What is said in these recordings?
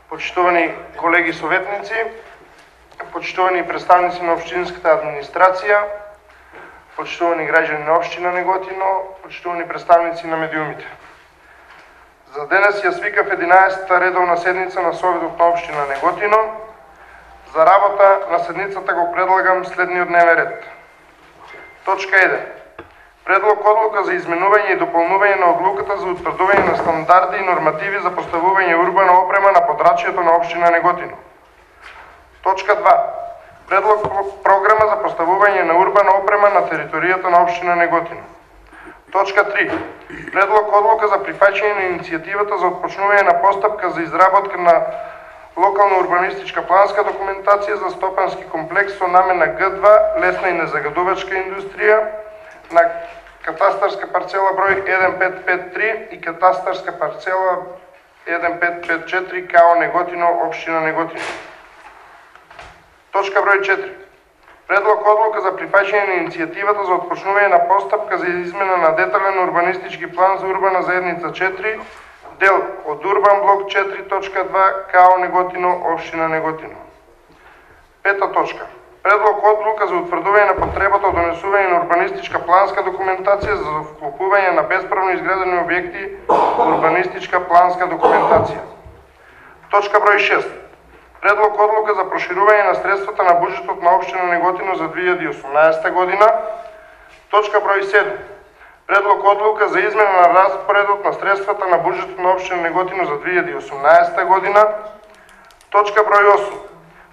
Почитувани колеги съветници, почитувани представници на общинската администрация, почитувани граждани на община Неготино, почитувани представници на медиумите. За денес ја свикав 11-та редовна седница на Советот на община Неготино. За работа на седницата го предлагам следниот дневен ред. Точка 1. Предлог одлука за изменување и дополнување на одлуката за утврдување на стандарди и нормативи за поставување урбана опрема на подрачјето на општина Неготино. Точка 2. Предлог програма за поставување на урбана опрема на територијата на општина Неготино. Точка 3. Предлог одлука за прифаќање на иницијативата за отпочнување на постапка за изработка на локална урбанистичка планска документација за стопански комплекс со намена Г2, лесна и незагадувачка индустрија, на катастарска парцела број 1553 и катастарска парцела 1554 КАО Неготино, општина Неготино. Точка број 4. Предлог одлука за прифаќање на иницијативата за отпочнување на постапка за измена на детален урбанистички план за урбана заедница 4, дел од Урбан блок 4.2 КАО Неготино, општина Неготино. Пета точка. Предлог одлука за утврдување на потребата од донесување на урбанистичка планска документација за вклопување на бесправно изградени објекти во урбанистичка планска документација. Точка број 6. Предлог одлука за проширување на средствата на буџетот на општина Неготино за 2018 година. Точка број 7. Предлог одлука за измена на распоредот на средствата на буџетот на општина Неготино за 2018 година. Точка број 8.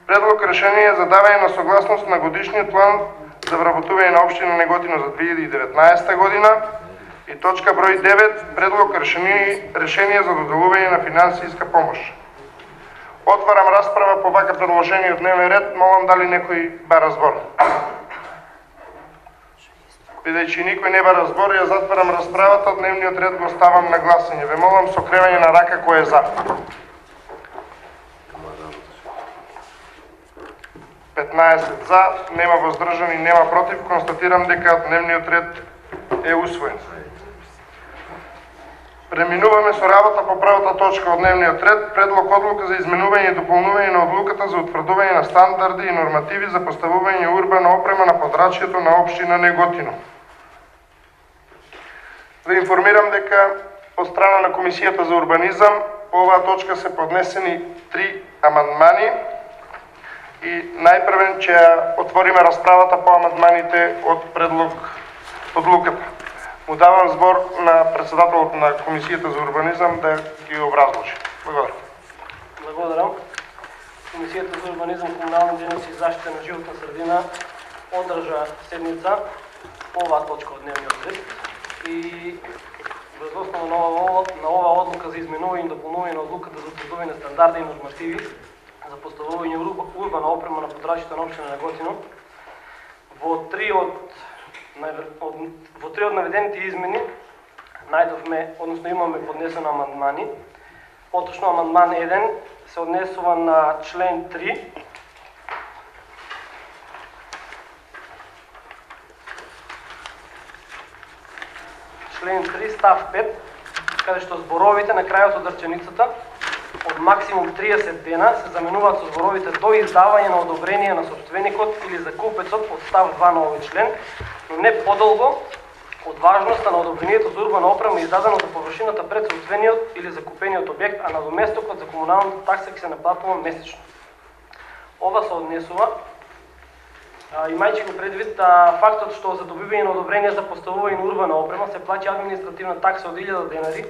Предлог решение за давање на согласност на годишниот план за вработување на општина Неготино за 2019 година. И точка број 9. Предлог решение за доделување на финансиска помош. Отварам расправа по вака предложениот дневен ред. Молам дали некој бара збор. Бидејќи никој не бара збор, ја затварам расправата, дневниот ред го ставам на гласање. Ве молам со кревање на рака кој е за. 15 за, нема воздржани, нема против. Констатирам дека дневниот ред е усвоен. Преминуваме со работа по првата точка од дневниот ред. Предлог одлука за изменување и дополнување на одлуката за утврдување на стандарди и нормативи за поставување урбана опрема на подрачјето на општина Неготино. Ве информирам дека од страна на Комисијата за урбанизам по оваа точка се поднесени 3 амандмани и најпрвен ќе отвориме расправата по амандманите од предлог одлуката. Му давам збор на председателот на Комисијата за урбанизам да ги образложи. Благодарам. Благодарам. Комисијата за урбанизам, комунални дейности и заштита на животна средина одржа седница по оваа точка од дневниот ред и врз основа на оваа одлука за изменување и дополнување на одлуката за утврдување на стандарди и нормативи за поставување урбана опрема на подрачјето на општина Неготино во три од наведените измени најдовме, односно имаме поднесени амандмани. Поточно амандман 1 се однесува на член 3 член 3 став 5, каде што зборовите на крајот од реченицата од максимум 30 дена се заменуваат со зборовите до издавање на одобрение на собственикот или закупецот од став 2 на овој член, но не подолго од важноста на одобрението за урбана опрема издадено за површината пред собствениот или закупениот објект, а надоместокот за комуналната такса ќе се наплатува месечно. Ова се однесува, имајќи го предвид фактот што за добивање на одобрение за поставување на урбана опрема се плаќа административна такса од 1000 денари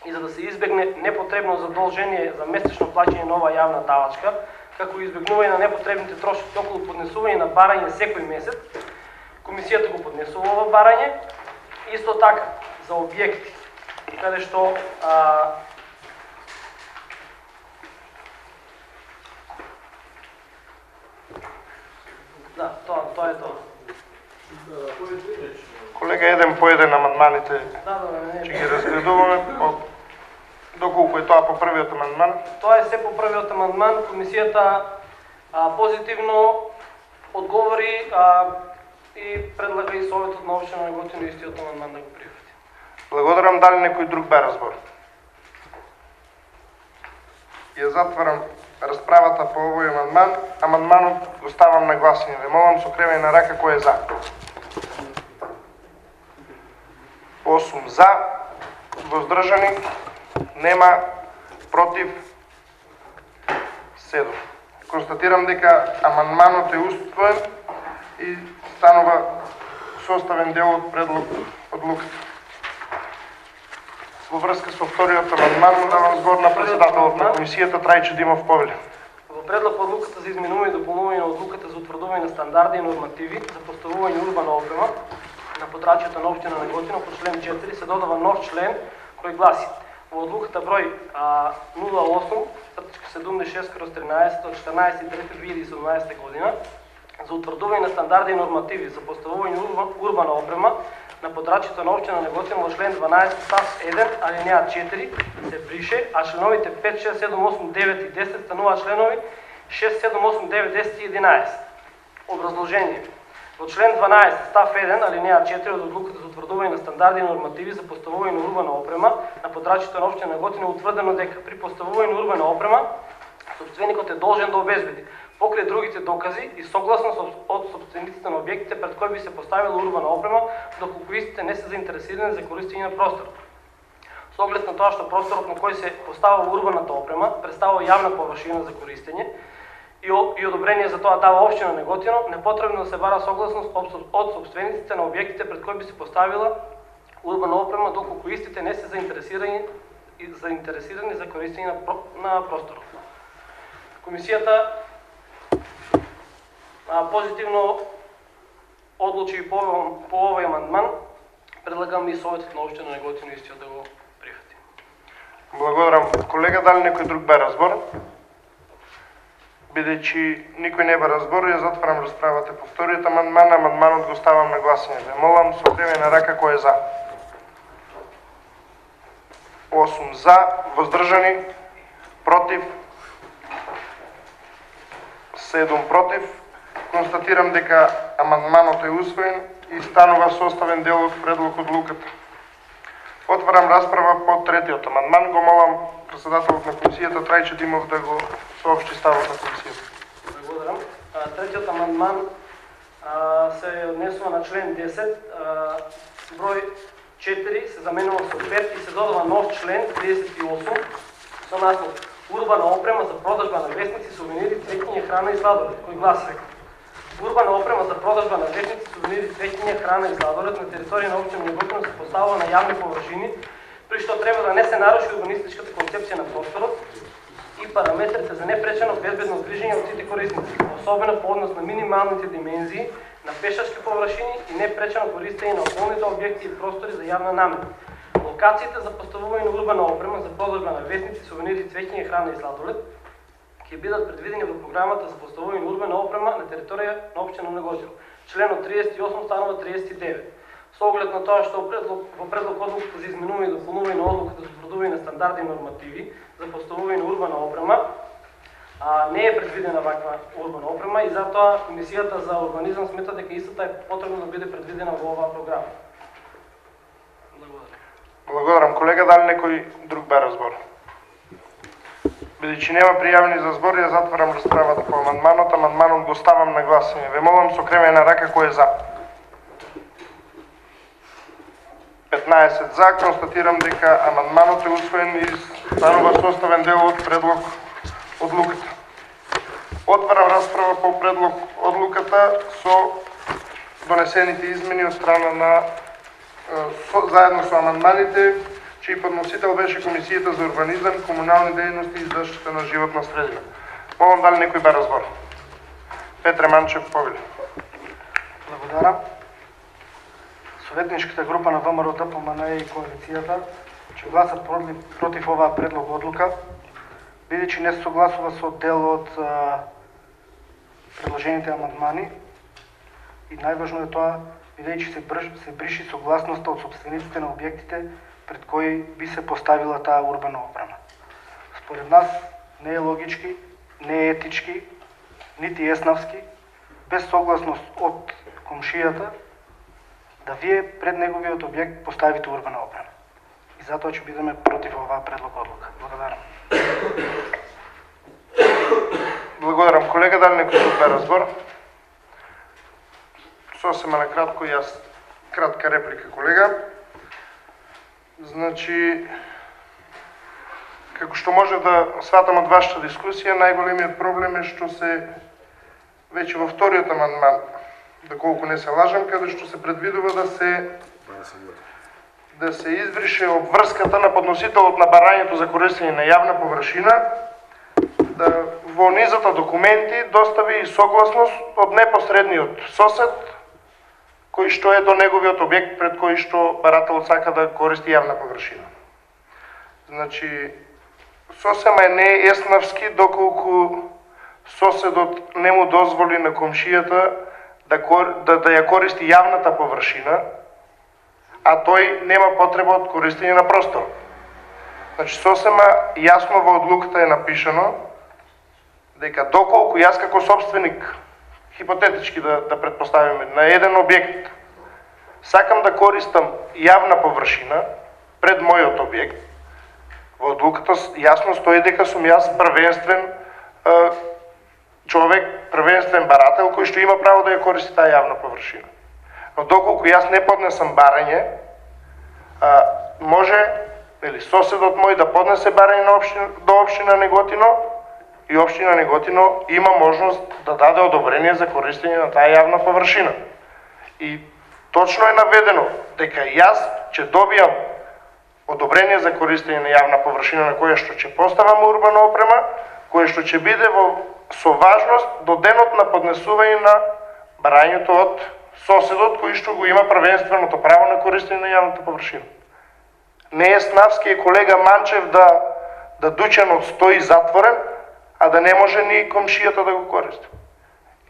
и за да се избегне непотребно задолжение за месечно плаќање на оваа јавна давачка, како и избегнување на непотребните трошоци околу поднесување на барање секој месец, Комисијата го поднесува ова барање. Исто така, за објекти, каде што да, тоа е тоа. Колега, еден по еден амандманите ќе ги разгледуваме доколку е тоа по првиот амандман. Тоа е се по првиот амандман. Комисијата позитивно одговори и предлага и Советот на општина Неготино истиот амандман да го прифати. Благодарам. Дали некој друг бара збор? Ја затварам расправата по овој амандман. Амандманот го ставам на гласање. Ве молам со кревање на рака кој е за. 8 за, воздржани, нема, против, 7. Констатирам дека амандманот е уствоен и станува составен дел од предлог одлуката. Во врска со вториот амандман му давам збор на председателот на комисијата Трајчо Димов Повеле. Во предлог одлуката за изменување и дополнување на одлуката за утврдување на стандарди и нормативи за поставување урбана опрема на подрачјето на општина Неготино по член 4 се додава нов член кој гласи: во одлуката број 08/76/13 од 14.3.2017 година за утврдување на стандарди и нормативи за поставување урбана опрема на подрачјето на општина Неготино во член 12 став 1 алинеја 4 се брише, а членовите 5, 6, 7, 8, 9 и 10 стануваат членови 6, 7, 8, 9, 10 и 11. Образложение. Во член 12 став 1 алинеја 4 од одлуката за утврдување на стандарди и нормативи за поставување на урбана опрема на подрачјето на општина Неготино е утврдено дека при поставување на урбана опрема собственикот е должен да обезбеди покрај другите докази и согласно од собствениците на објектите пред кои би се поставила урбана опрема, доколку истите не се заинтересирани за користење на просторот. Со оглед на тоа што просторот на кој се поставува урбаната опрема представува јавна површина за користење и одобрение за тоа дава општина Неготино, не потребно да се бара согласност од собствениците на објектите пред кои би се поставила урбана опрема, доколку истите не се заинтересирани за користење на просторот. Комисијата позитивно одлучи по овој амандман. Предлагам и Советот на општина Неготино истиот да го прифати. Благодарам. Колега, дали некој друг бе разбор? Бидејќи никој не бе разбор, ја затварам расправата по вториот амандман. Амандманот го ставам на гласање. Ве молам со кревање на рака кој е за. 8 за, воздржани, против, 7 против. Констатирам дека амандманот е усвоен и станува составен дел од предлог одлуката. Отварам расправа по третиот амандман. Го молам председателот на комисијата Трајчо Димов да го соопшти ставот на комисијата. Благодарам. Третиот амандман се однесува на член 10, број 4 се заменува со 5 и се додава нов член 38 со наслов урбана опрема за продажба на вестници, сувенири, цвеќиња, храна и сладолед, кој гласи: урбана опрема за продажба на вестници, сувенири, цвеќиња, храна и сладолед на територија на општина Неготино се поставува на јавни површини, при што треба да не се наруши урбанистичката концепција на просторот и параметрите за непречено безбедно движење од сите корисници, особено по однос на минималните димензии на пешачки површини и непречено користење на околните објекти и простори за јавна намена. Локациите за поставување на урбана опрема за продажба на вестници, сувенири, цвеќиња, храна и сладолед ќе бидат предвидени во програмата за поставување на урбана опрема на територија на општина Неготино. Членот 38 станува 39. Со оглед на тоа што во предлог одлуката за изменување и дополнување на одлуката за утврдување на стандарди и нормативи за поставување на урбана опрема не е предвидена ваква урбана опрема и затоа Комисијата за урбанизам смета дека истата е потребно да биде предвидена во оваа програма. Благодарам. Благодарам. Колега, дали некој друг бе разбор? Бидејќи нема пријавени за збор, ја затварам расправата по амандманот. Амандманот го ставам на гласање. Ве молам со кревање на рака кој е за. 15 за. Констатирам дека амандманот е усвоен и станува составен дел од предлог одлуката. Отварам расправа по предлог одлуката со донесените измени од страна на заедно со амандманите, чиј подносител беше Комисијата за урбанизам, комунални дејности и заштита на животна средина. Молам, дали некој бе разбор? Петре Манчев, Повеле. Благодарам. Советничката група на ВМРО ДПМН и коалицијата ќе гласат против оваа предлог одлука, бидејќи не се согласува со дел од предложените амандмани и најважно е тоа бидејќи се бриши согласноста од собствениците на објектите пред кои би се поставила таа урбана опрема. Според нас не е логички, не е етички, нити еснавски, без согласност од комшијата, да вие пред неговиот објект поставите урбана опрема. И затоа ќе бидеме против оваа предлог одлука. Благодарам. Благодарам, колега. Дали некој друг бе разбор? Сосема накратко и јас кратка реплика, колега. Значи, како што може да сватам од вашата дискусија, најголемиот проблем е што се веќе во вториот амандман, доколку не се лажам, каде што се предвидува да се избрише обврската на подносителот на барањето за користење на јавна површина, да во низата документи достави и согласност од непосредниот сосед, кој што е до неговиот објект пред кој што барателот сака да користи јавна површина. Значи, сосема е нееснавски доколку соседот не му дозволи на комшијата да ја користи јавната површина, а тој нема потреба од користење на простор. Значи, сосема јасно во одлуката е напишано дека доколку јас како собственик, хипотетички да предпоставиме, на еден објект сакам да користам јавна површина пред мојот објект, во одлуката јасно стои дека сум јас првенствен човек, првенствен барател кој што има право да ја користи таа јавна површина. Но доколку јас не поднесам барање, може или соседот мој да поднесе барање до општина Неготино и општина Неготино има можност да даде одобрение за користење на таа јавна површина. И точно е наведено дека јас ќе добијам одобрение за користење на јавна површина на која што ќе поставам урбана опрема, која што ќе биде со важност до денот на поднесување на барањето од соседот кој што го има првенственото право на користење на јавната површина. Не е снавски е колега Манчев да дучанот стои затворен, а да не може ни комшијата да го користи.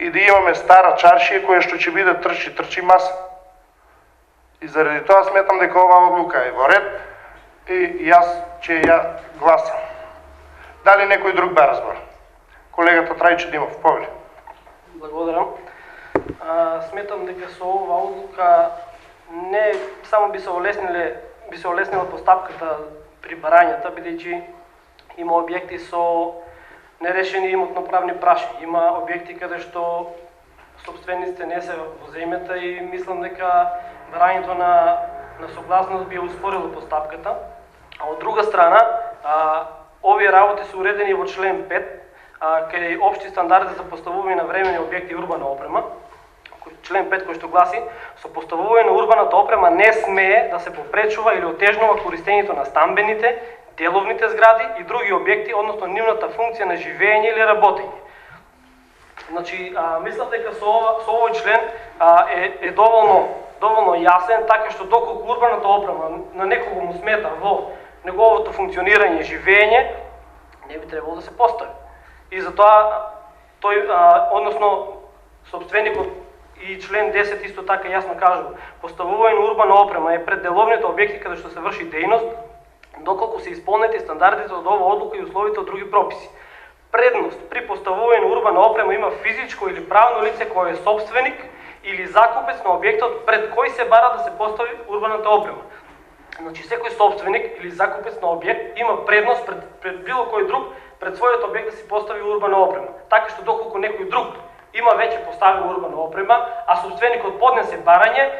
И да имаме стара чаршија која што ќе биде трчи маса. И заради тоа сметам дека оваа одлука е во ред и јас ќе ја гласам. Дали некој друг бе разбор? Колегата Трајче Димов, повели. Благодарам. Сметам дека со оваа одлука не само би се олеснила постапката при барањата, бидејќи има објекти со нерешени имотно-правни прашања. Има објекти каде што собствениците не се во земјата и мислам дека барањето на согласност би успорило постапката. А од друга страна, овие работи се уредени во член 5, каде општи стандарди за поставување на времени објекти и урбана опрема. Член 5 кој што гласи: со поставување на урбаната опрема не смее да се попречува или отежнува користењето на стамбените, деловните згради и други објекти, односно нивната функција на живење или работење. Значи, мислам дека со овој член е доволно јасен, така што доколку урбаната опрема на некого му смета во неговото функционирање и живење, не би требало да се постави. И затоа тој, односно собственикот и член 10 исто така јасно кажува: поставување на урбана опрема е пред деловните објекти каде што се врши дејност, доколку се исполнети стандардите од оваа одлука и условите од други прописи. Предност при поставување на урбана опрема има физичко или правно лице кој е собственик или закупец на објектот пред кој се бара да се постави урбаната опрема. Значи, секој собственик или закупец на објект има предност пред било кој друг пред својот објект да се постави урбана опрема. Така што доколку некој друг има веќе поставена урбана опрема, а собственикот поднесе барање,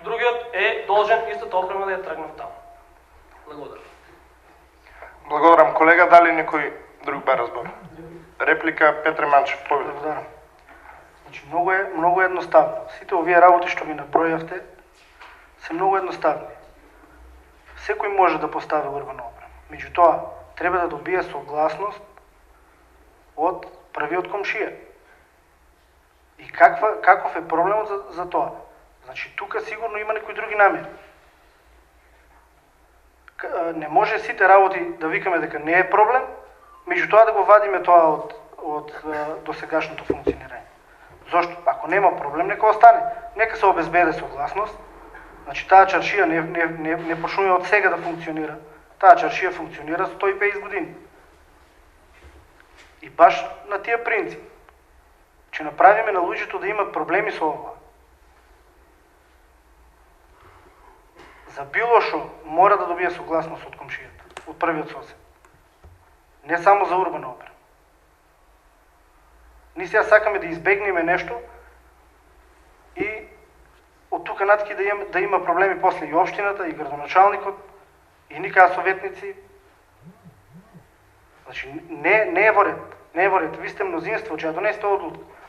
другиот е должен истата опрема да ја тргне таму. Благодарам. Благодарам, колега. Дали некој друг бе разбор? Реплика Петре Манчев, повели. Благодарам. Значи, многу едноставно. Сите овие работи што ги набројавте се многу едноставни. Секој може да постави урбана опрема. Меѓутоа, треба да добие согласност од првиот комшија. И каков е проблемот за тоа? Значи, тука сигурно има некои други намери. Не може сите работи да викаме дека не е проблем, меѓутоа да го вадиме тоа од досегашното функционирање. Зошто? Ако нема проблем, нека остане. Нека се обезбеди согласност. Значи, таа чаршија не почнува од сега да функционира. Таа чаршија функционира 150 години. И баш на тие принцип ќе направиме на луѓето да имат проблеми со ова. За било што мора да добие согласност од комшијата, од првиот сосед. Не само за урбана опрема. Ние сега сакаме да избегнеме нещо и от тук нататък да има проблеми после и общината, и градоначалникът, и ние като съветници. Значи, не е во ред. Не е во ред. Ви сте мнозинство, че ја донесете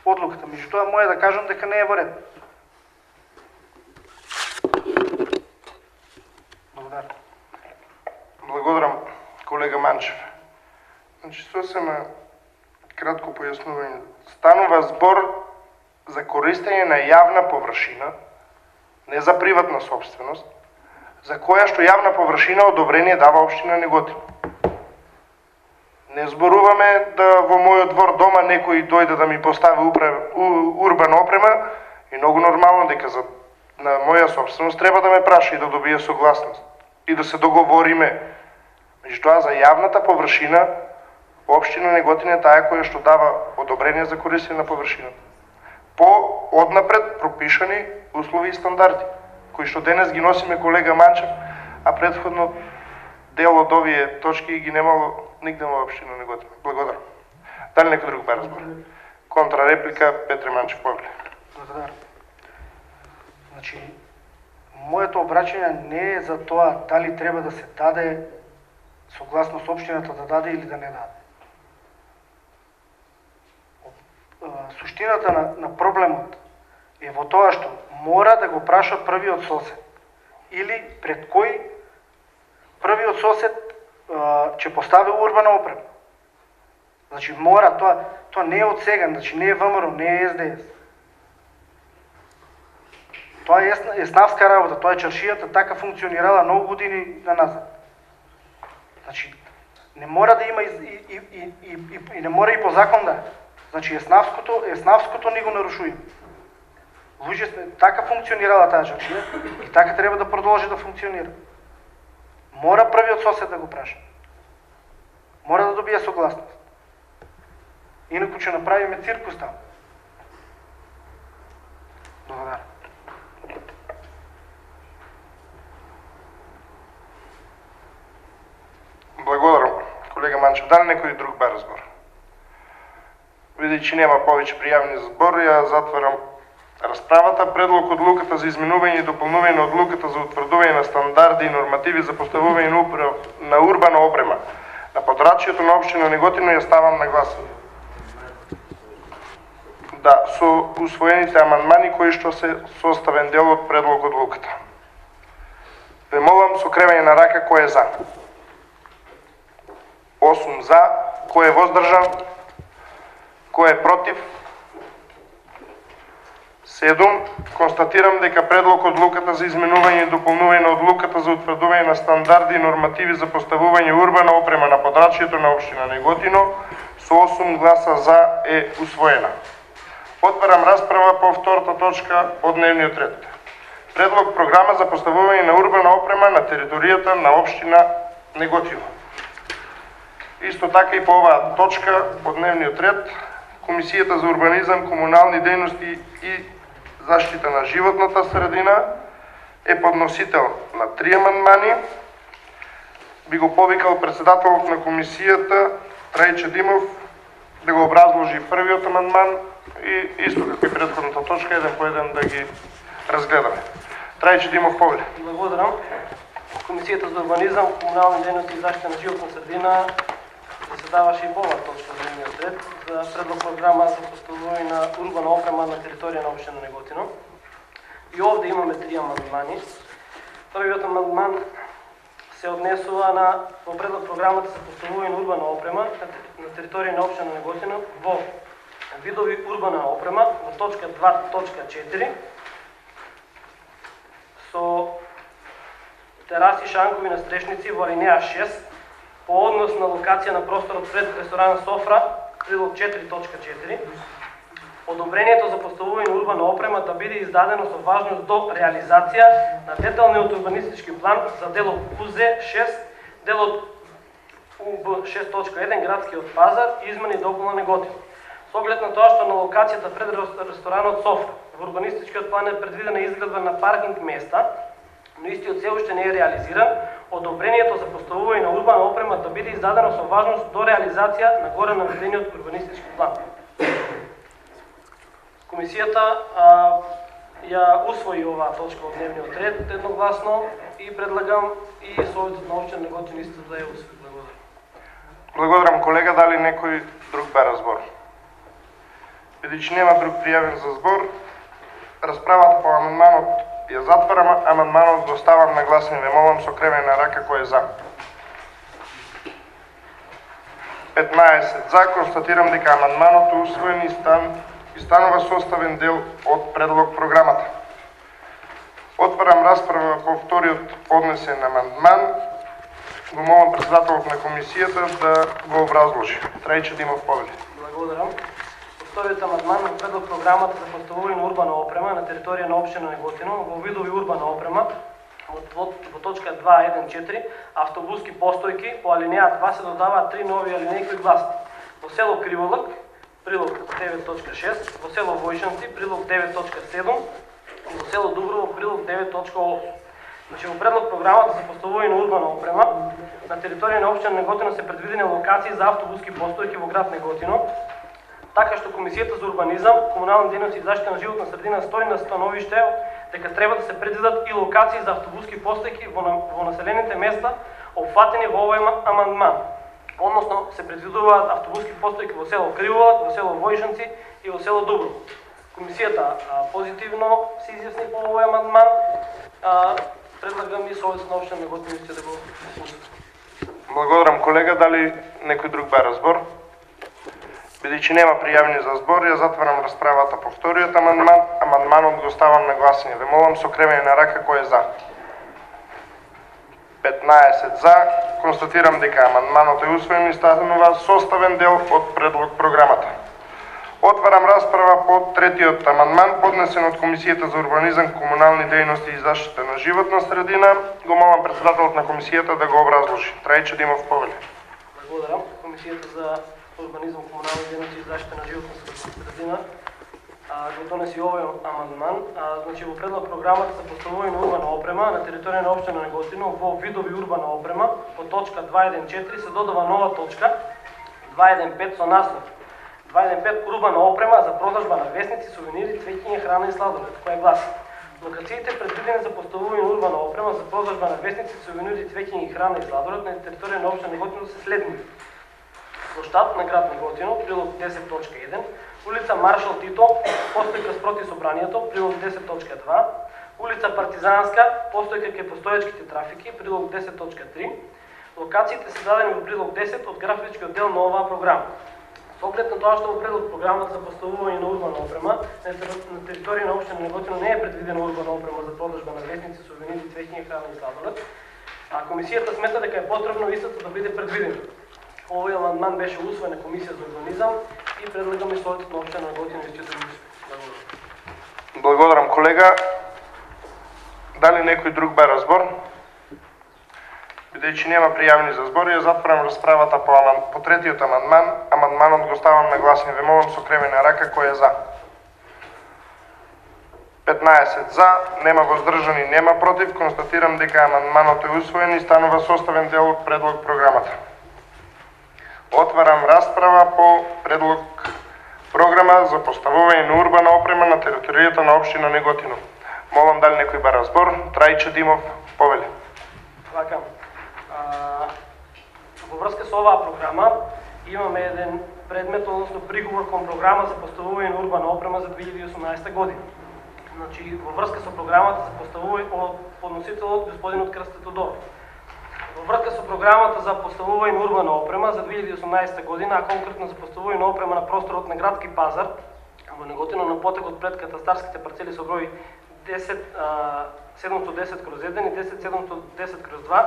одлуката. Меѓутоа, може да кажам дека не е во ред. Благодарам. Благодарам, колега Манчев. Значи, сосема кратко пояснување. Станува збор за користење на јавна површина, не за приватна собственост, за која што јавна површина одобрение дава општина Неготино. Не зборуваме да во мојот двор дома некој дојде да ми постави урбана опрема и многу нормално дека на моја собственост треба да ме праша и да добие согласност и да се договориме. Меѓутоа, за јавната површина, општина Неготино е таа која што дава одобрение за користење на површината. По однапред пропишани услови и стандарди, кои што денес ги носиме колега Манчев, а претходно дел од овие точки ги немало нигде во општина Неготино. Благодарам. Дали некој друг ба разбор? Контрареплика, Петре Манчев, повели. Благодарам. Значи, моето обраќање не е за тоа дали треба да се даде согласност општината да даде или да не даде. Суштината на проблемот е во тоа што мора да го праша првиот сосед или пред кој првиот сосед ќе постави урбана опрема. Значи мора, тоа не е од сега, значи не е ВМРО, не е СДС. Тоа е еснавска работа, тоа е чаршијата, така функционирала многу години назад. Значи, не мора да има и не мора и по закон да. Значи еснавското ни го нарушуем. Луѓе сме, така функционирала таа чаршија и така треба да продолжи да функционира. Мора првиот сосед да го праша. Мора да добие согласност. Инаку ќе направиме циркус там. Благодарам. Благодарам, колега Манчев. Дали некој друг ба разбор? Види, че нема повеќе пријавени за збор, ја затварам расправата. Предлог одлуката за изменување и дополнување на одлуката за утврдување на стандарди и нормативи за поставување на урбана опрема на подрачјето на општина Неготино ја ставам на гласање. Да, со усвоените амандмани кои што се составен дел од предлог одлуката. Ве молам со кревање на рака кој е за. 8 за, кој е воздржан, кој е против. 7. Констатирам дека предлог одлуката за изменување и дополнување на одлуката за утврдување на стандарди и нормативи за поставување урбана опрема на подрачјето на општина Неготино со 8 гласа за е усвоена. Отварам расправа по втората точка од дневниот ред. Предлог програма за поставување на урбана опрема на територијата на општина Неготино. Исто така и по оваа точка од дневниот ред, Комисијата за урбанизам, комунални дејности и заштита на животната средина е подносител на 3 амандмани. Би го повикал председателот на комисијата Трајче Димов да го образложи првиот амандман и исто како и претходната точка, еден по еден да ги разгледаме. Трајче Димов, повели. Благодарам. Комисијата за урбанизам, комунални дејности и заштита на животна средина заседаваше и по оваа точка за дневниот ред за предлог програма за поставување на урбана опрема на територија на општина Неготино. И овде имаме 3 амандмани. Првиот амандман се однесува во предлог програмата за поставување на урбана опрема на територија на општина Неготино во видови урбана опрема во точка 2.4 со тераси, шанкови настрешници во алинеја 6 по однос на локација на просторот пред ресторан Софра, прилог 4.4, одобрението за поставување на урбана опрема да биде издадено со важност до реализација на деталниот урбанистички план за делот УЗ-6, делот УБ-6.1 градскиот пазар и измени и допуна Неготино. С оглед на тоа што на локацијата пред ресторанот Софра во урбанистичкиот план е предвидена изградба на паркинг места, но истиот се уште не е реализиран, одобрението за поставување на урбана опрема да биде издадено со важност до реализација на горе наведениот урбанистички план. Комисијата ја усвои оваа точка од дневниот ред едногласно и предлагам и Советот на општина Неготин исто да ја усвои. Благодарам. Благодарам, колега. Дали некој друг бара збор? Бидејќи нема друг пријавен за збор, расправата по амандманот ја затварам, амандманот го ставам на гласање. Ве молам со кревење на рака кој е за. 15 за. Констатирам дека амандманот е усвоен и станува составен дел од предлог програмата. Отварам расправа по вториот поднесен амандман. Го молам председателот на комисијата да го образложи. Трајче Димов повели. Благодарам. Вториот амандман на предлог програмата за поставување на урбана опрема на територија на општина Неготино во видови урбана опрема во точка 2.1.4 автобуски постојки по алинеја 2 се додаваат 3 нови алинеи кои гласат: во село Криволак прилог 9.6, во село Војшанци прилог 9.7 и во село Дуброво прилог 9.8. Значи во предлог програмата за поставување на урбана опрема на територија на општина Неготино се предвидени локации за автобуски постојки во град Неготино, така што Комисијата за урбанизам, комунални дејности и заштита на животна средина стои на становиште дека треба да се предвидат и локации за автобуски постојки во населените места опфатени во овој амандман. Односно се предвидуваат автобуски постојки во село Криволак, во село Војшанци и во село Дуброво. Комисијата позитивно се изјасни по овој амандман. Предлагам и Советот на општина Неготино да го усвои. Благодарам, колега. Дали некој друг бара збор? Бидејќи нема пријавени за збор, ја затварам расправата по вториот амандман. Амандманот го ставам на гласање. Ве молам со кревење на рака кој е за. 15 за. Констатирам дека амандманот е усвоен и станува составен дел од предлог програмата. Отварам расправа по третиот амандман, поднесен од Комисијата за урбанизам, комунални дејности и заштита на животна средина. Го молам председателот на комисијата да го образложи. Трајче Димов повели. Благодарам. Комисијата за урбанизам, комунални дејности и заштита на животна средина го донеси овој амандман. Значи во предлог програмата за поставување на урбана опрема на територија на општина Неготино во видови урбана опрема по точка 2.1.4 се додава нова точка 2.1.5 со наслов 2.1.5 урбана опрема за продажба на весници, сувенири, цвеќиња, храна и сладолед, која гласи: локациите предвидени за поставување на урбана опрема за продажба на весници, сувенири, цвеќиња, храна и сладолед на територија на општина Неготино се следните: плоштад на град Неготино, прилог 10.1, улица Маршал Тито, постојка спроти собранието, прилог 10.2, улица Партизанска, постојка кај постојачките трафики, прилог 10.3. Локациите се дадени во прилог 10 од графичкиот дел на оваа програма. Со оглед на тоа што во предлог програмата за поставување на урбана опрема на територија на општина Неготино не е предвидена урбана опрема за продажба на весници, сувенири, цвеќиња, храна и сладолед, комисијата смета дека е потребно истото да биде предвидено. Овој амандман беше усвоен на Комисија за урбанизам и предлагам и Советот на општина Неготино исто да го усвои. Благодарам, колега. Дали некој друг бара збор? Бидејќи нема пријавени за збор, ја затварам расправата по третиот амандман. Амандманот го ставам на гласање. Ве молам со кревење на рака кој е за. 15 за, нема воздржани, нема против. Констатирам дека амандманот е усвоен и станува составен дел од предлог програмата. Отварам расправа по предлог програма за поставување на урбана опрема на територијата на општина Неготино. Молам дали некој бара збор? Трајче Димов повели. Вака. Во врска со оваа програма имаме еден предмет, односно приговор кон програма за поставување на урбана опрема за 2018 година. Значи, во врска со програмата за поставување од подносителот господинот Крстет Тодоров. Во врска со програмата за поставување на урбана опрема за 2018 година, а конкретно за поставување на опрема на просторот на градски пазар во Неготино на потекот пред катастарските парцели со број 10.710/1 и 10.710/2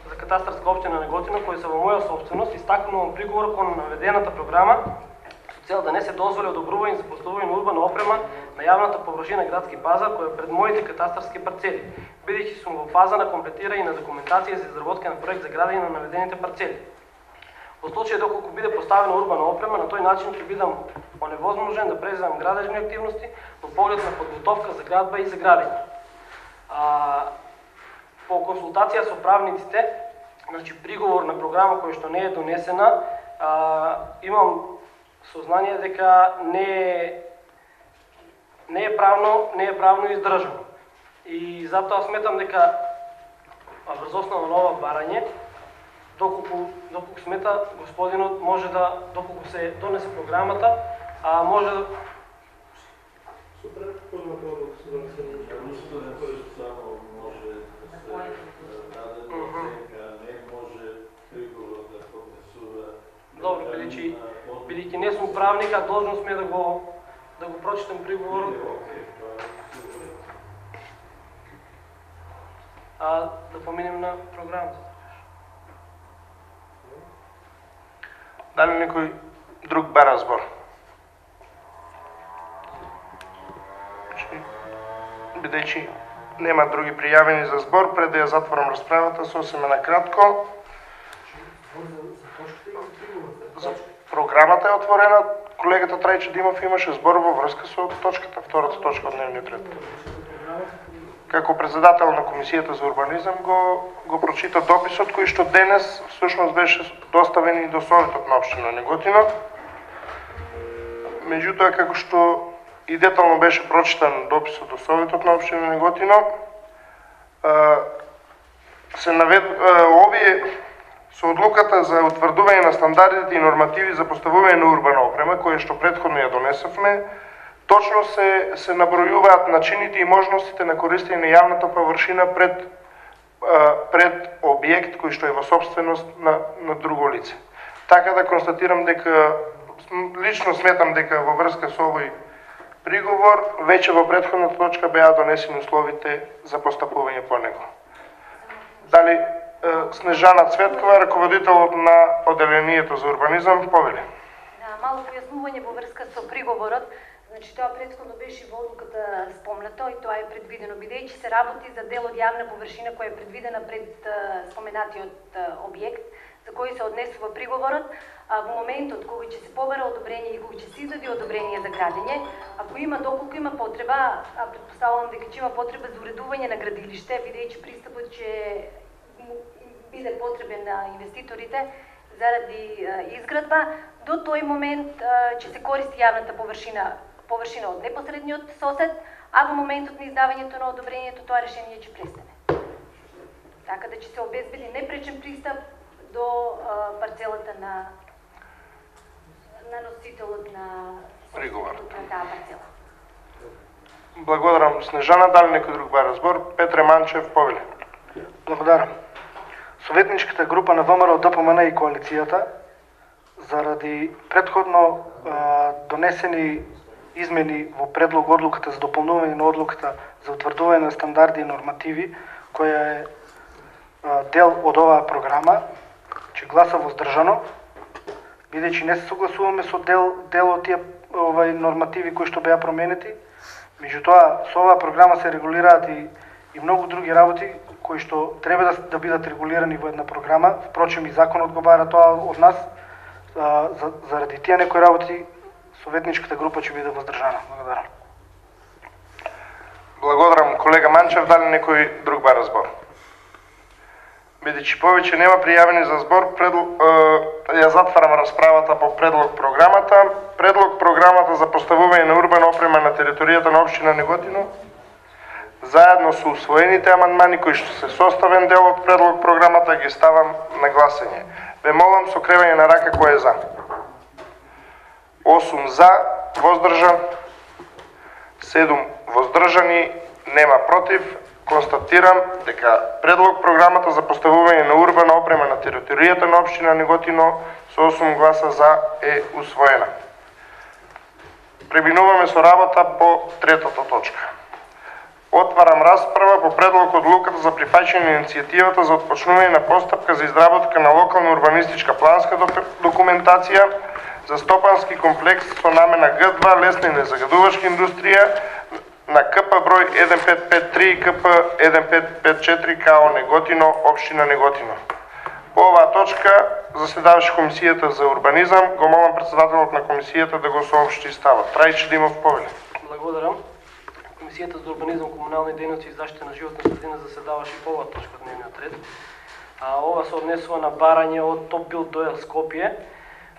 за катастарска општина Неготино, кои се во моја собственост, истакнувам приговор кон наведената програма со цел да не се дозволи одобрување за поставување на урбана опрема на јавната површина градски пазар која е пред моите катастарски парцели, бидејќи сум во фаза на комплетирање на документација за изработка на проект за градење на наведените парцели. Во случај доколку биде поставена урбана опрема, на тој начин ќе бидам оневозможен да преземам градежни активности во поглед на подготовка за градба и за градење. По консултација со правниците, значи приговор на програма која што не е донесена, имам сознание дека не е не е правно издржано. И затоа сметам дека врз основа на ова барање, доколку смета господинот може да, доколку се донесе програмата, може да... Добро, бидејќи не сум правник, а должен сме да го прочитам приговорот. Да поминем на програмата. Дали некој друг бара збор? Бидејќи нема други пријавени за збор, пред да ја затворам расправата, сосема накратко. За програмата е отворена. Колегата Трајче Димов имаше збор во врска со точката, втората точка од дневниот ред. Како председател на Комисијата за урбанизам го прочита дописот кој што денес всушност беше доставен и до Советот на општина Неготино. Меѓутоа, како што и детално беше прочитан дописот до Советот на општина Неготино, овие со одлуката за утврдување на стандардите и нормативи за поставување на урбана опрема, која што претходно ја донесовме, точно се набројуваат начините и можностите на користење на јавната површина пред објект кој што е во собственост на друго лице. Така да констатирам дека, лично сметам дека во врска со овој приговор, веќе во претходната точка беа донесени условите за постапување по него. Дали Снежана Цветкова, раководител на Оделението за урбанизам, повели. Да, мало појаснување во врска со приговорот. Значи, тоа претходно беше во одлуката спомнато и тоа е предвидено, бидејќи се работи за дел од јавна површина која е предвидена пред споменатиот објект, за кој се однесува приговорот, во моментот кога ќе се побара одобрение и кога ќе се издаде одобрение за градење, ако има, доколку има потреба, претпоставувам дека ќе има потреба за уредување на градилиште, бидејќи пристапот ќе биде потребен на инвеститорите заради изградба, до тој момент ќе се користи јавната површина од непосредниот сосед, а во моментот на издавањето на одобрението тоа решение ќе престане. Така да ќе се обезбеди непречен пристап до парцелата на носителот на приговорот на таа парцела. Благодарам, Снежана. Дали некој друг бара збор? Петре Манчев, повели. Благодарам. Советничката група на ВМРО, ДПМН и коалицијата, заради предходно донесени измени во предлог одлуката за дополнување на одлуката за утврдување на стандарди и нормативи, која е дел од оваа програма, ќе гласа воздржано, бидејќи не се согласуваме со дел од тие нормативи кои што беа променети. Меѓутоа, со оваа програма се регулираат и многу други работи кои што треба да бидат регулирани во една програма. Впрочем, и законот го бара тоа од нас. Заради тие некои работи, советничката група ќе биде воздржана. Благодарам. Благодарам, колега Манчев. Дали некој друг бара збор? Бидејќи повеќе нема пријавени за збор, ја затварам расправата по предлог програмата. Предлог програмата за поставување на урбана опрема на територијата на општина Неготино, заедно со усвоените амандмани кои што се составен дел од предлог програмата, ги ставам на гласање. Ве молам со кревање на рака кој е за. 8 за, воздржан, 7 воздржани, нема против. Констатирам дека предлог програмата за поставување на урбана опрема на територијата на општина Неготино со 8 гласа за е усвоена. Преминуваме со работа по третата точка. Отварам расправа по предлог одлуката за прифаќање на иницијативата за отпочнување на постапка за изработка на локална урбанистичка планска документација за стопански комплекс со намена Г2 лесна и незагадувачка индустрија на КП број 1553 и КП 1554 КАО Неготино, општина Неготино. По оваа точка заседаваше Комисијата за урбанизам. Го молам председателот на комисијата да го соопшти ставот. Трајче Димов, повели. Благодарам. Комисијата за урбанизам, комунални дејности и заштита на животна средина заседаваше по оваа точка од дневниот ред. Ова се однесува на барање од Топ Билд Доел Скопје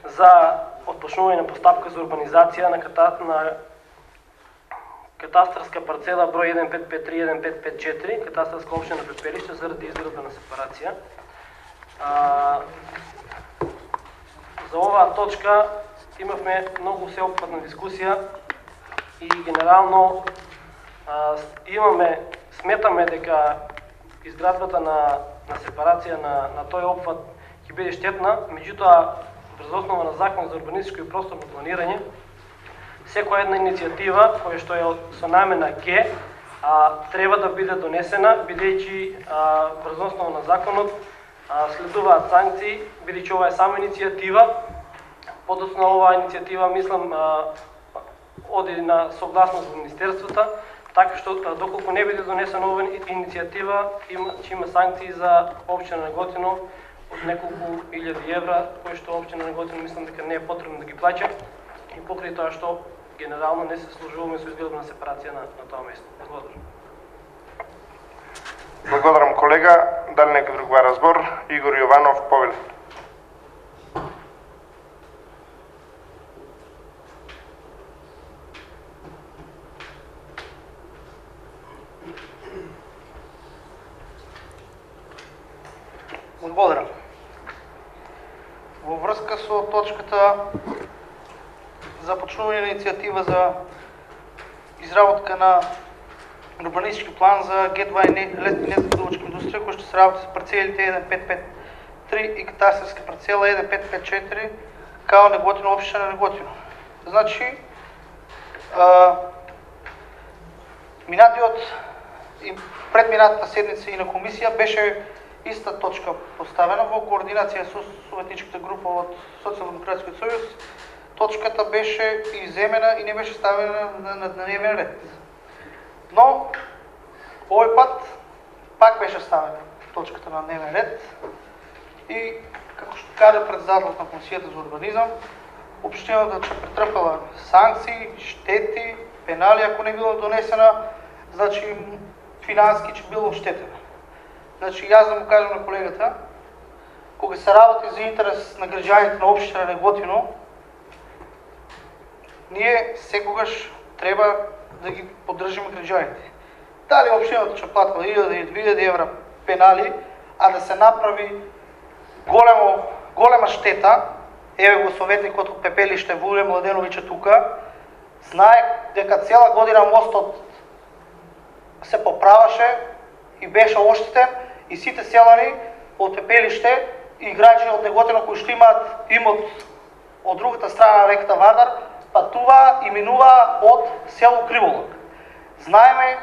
за отпочнување на постапка за урбанизација на катастърска парцела брой 1553-1554, катастърска община Пепелище, заради изградба на сепарация. За оваа точка имахме много всеобхватна дискусия и генерално сметаме дека изградбата на сепарација на тој опфат ќе биде штетна, меѓутоа врз основа на Закон за урбанистичко и просторно планирање, секоја една иницијатива која што е со намена Г треба да биде донесена, бидејќи врз основа на законот следуваат санкции, бидејќи ова е само иницијатива. Подоцна оваа иницијатива, мислам, оди на согласност во министерствата, така што доколку не биде донесена оваа иницијатива, ќе има санкции за општина Неготино од неколку илјади евра, кои што општина Неготино мислам дека не е потребно да ги плаќа, и покрај тоа што генерално не се служуваме со изградба на сепарација на тоа место. Благодарам. Благодарам, колега. Дали некој друг разбор? Игор Јованов, Повелен. Благодарам. Во врска со точката започнување на иницијатива за изработка на урбанистички план за Г2 и незаградувачка индустрија, кој што се работи со парцелите 1553 и катастарска парцела 1554, као Неготино, општина Неготино. Значи, минатиот и предминатата седница и на комисија беше иста точка поставена во координација со советничката група од Социјалдемократскиот сојуз. Точката беше иземена и не беше ставена на дневен ред. Но овој пат пак беше ставена точката на дневен ред и како што каде председателот на Комисијата за урбанизам, општината ќе претрпела санкции, штети, пенали ако не било донесена, значи финански ќе било оштетена. Значи, јас да му кажам на колегата, кога се работи за интерес на граѓаните на општина Неготино, ние секогаш треба да ги поддржиме граѓаните. Дали општината ќе платила 1000 или 2000 евра пенали, а да се направи голема штета, еве го советникот од Пепелиште Вуле Младеновиќ тука, знае дека цела година мостот се поправаше и беше оштетен и сите селани од Пепелиште и граѓани од Неготино кои што имаат имот од другата страна на реката Вардар, патува и минува од село Криволок. Знаеме